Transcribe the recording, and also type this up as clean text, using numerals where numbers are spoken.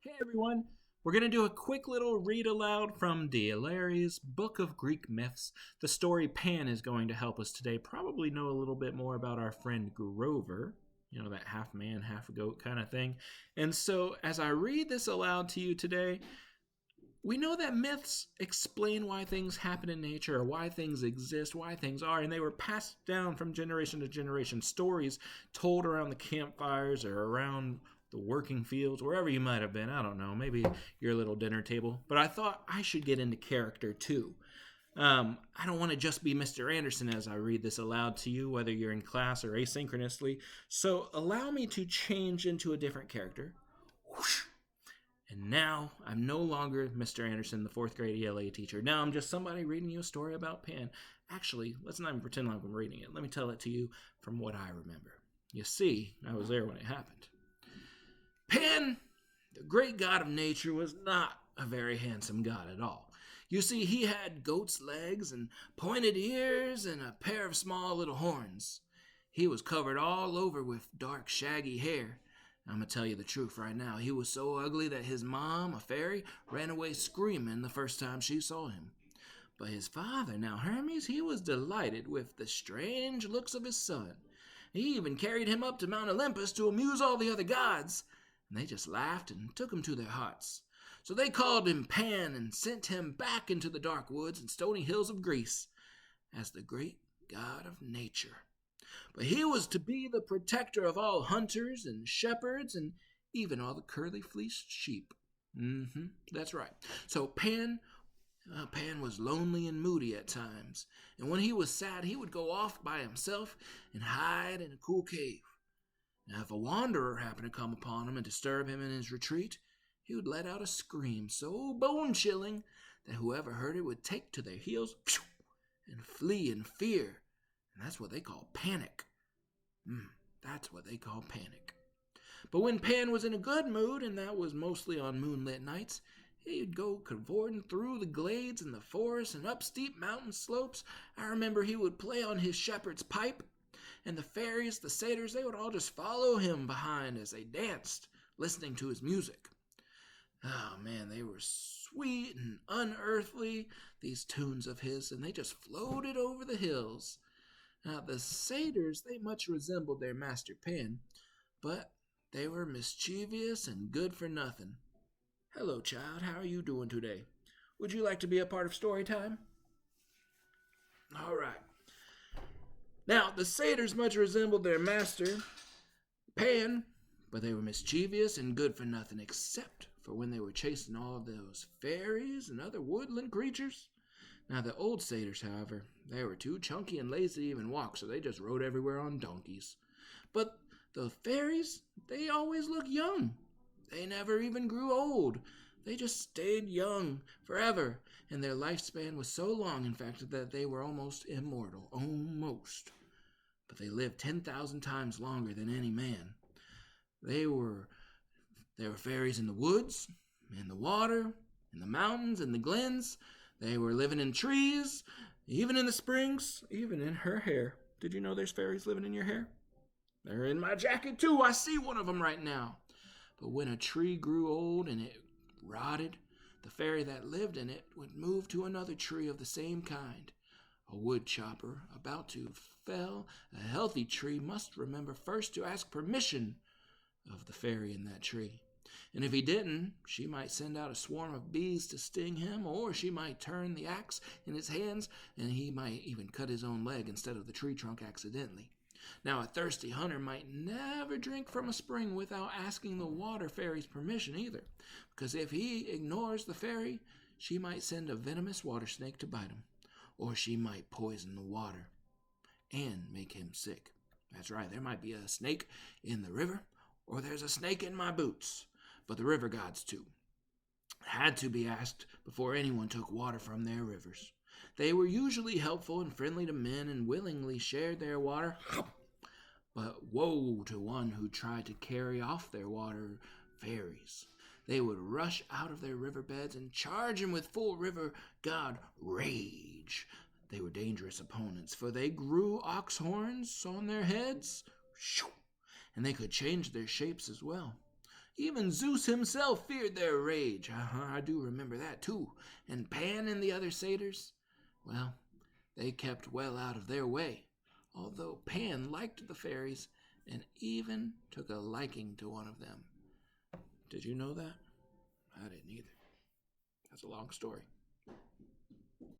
Hey everyone! We're going to do a quick little read aloud from D'Ileri's Book of Greek Myths. The story Pan is going to help us today. Probably know a little bit more about our friend Grover, that half man, half goat kind of thing. And so, as I read this aloud to you today, we know that myths explain why things happen in nature, or why things exist, why things are, and they were passed down from generation to generation. Stories told around the campfires or around the working fields, wherever you might have been. I don't know, maybe your little dinner table. But I thought I should get into character too. I don't want to just be Mr. Anderson as I read this aloud to you, whether you're in class or asynchronously. So allow me to change into a different character. Whoosh. And now I'm no longer Mr. Anderson, the fourth grade ELA teacher. Now I'm just somebody reading you a story about Pan. Actually, let's not even pretend like I'm reading it. Let me tell it to you from what I remember. You see, I was there when it happened. Pan, the great god of nature, was not a very handsome god at all. You see, he had goat's legs and pointed ears and a pair of small little horns. He was covered all over with dark, shaggy hair. I'm going to tell you the truth right now. He was so ugly that his mom, a fairy, ran away screaming the first time she saw him. But his father, now Hermes, he was delighted with the strange looks of his son. He even carried him up to Mount Olympus to amuse all the other gods, and they just laughed and took him to their hearts. So they called him Pan and sent him back into the dark woods and stony hills of Greece as the great god of nature. But he was to be the protector of all hunters and shepherds and even all the curly-fleeced sheep. That's right. So Pan was lonely and moody at times, and when he was sad, he would go off by himself and hide in a cool cave. Now, if a wanderer happened to come upon him and disturb him in his retreat, he would let out a scream so bone-chilling that whoever heard it would take to their heels and flee in fear. And that's what they call panic. That's what they call panic. But when Pan was in a good mood, and that was mostly on moonlit nights, he'd go cavorting through the glades and the forests and up steep mountain slopes. I remember he would play on his shepherd's pipe, and the fairies, the satyrs, they would all just follow him behind as they danced, listening to his music. Oh man, they were sweet and unearthly, these tunes of his, and they just floated over the hills. Now, the satyrs, they much resembled their master Pan, but they were mischievous and good for nothing. Hello, child. How are you doing today? Would you like to be a part of story time? All right. Now, the satyrs much resembled their master, Pan, but they were mischievous and good for nothing, except for when they were chasing all of those fairies and other woodland creatures. Now, the old satyrs, however, they were too chunky and lazy to even walk, so they just rode everywhere on donkeys. But the fairies, they always looked young. They never even grew old. They just stayed young forever, and their lifespan was so long, in fact, that they were almost immortal. Almost. But they lived 10,000 times longer than any man. There were fairies in the woods, in the water, in the mountains, in the glens. They were living in trees, even in the springs, even in her hair. Did you know there's fairies living in your hair? They're in my jacket too. I see one of them right now. But when a tree grew old and it rotted, the fairy that lived in it would move to another tree of the same kind. A wood chopper about to fell a healthy tree must remember first to ask permission of the fairy in that tree. And if he didn't, she might send out a swarm of bees to sting him, or she might turn the axe in his hands, and he might even cut his own leg instead of the tree trunk accidentally. Now, a thirsty hunter might never drink from a spring without asking the water fairy's permission either, because if he ignores the fairy, she might send a venomous water snake to bite him, or she might poison the water and make him sick. That's right, there might be a snake in the river, or there's a snake in my boots. But the river gods, too, had to be asked before anyone took water from their rivers. They were usually helpful and friendly to men and willingly shared their water. But woe to one who tried to carry off their water fairies. They would rush out of their riverbeds and charge him with full river god rage. They were dangerous opponents, for they grew ox horns on their heads, and they could change their shapes as well. Even Zeus himself feared their rage. I do remember that too. And Pan and the other satyrs, well, they kept well out of their way, although Pan liked the fairies and even took a liking to one of them. Did you know that? I didn't either. That's a long story.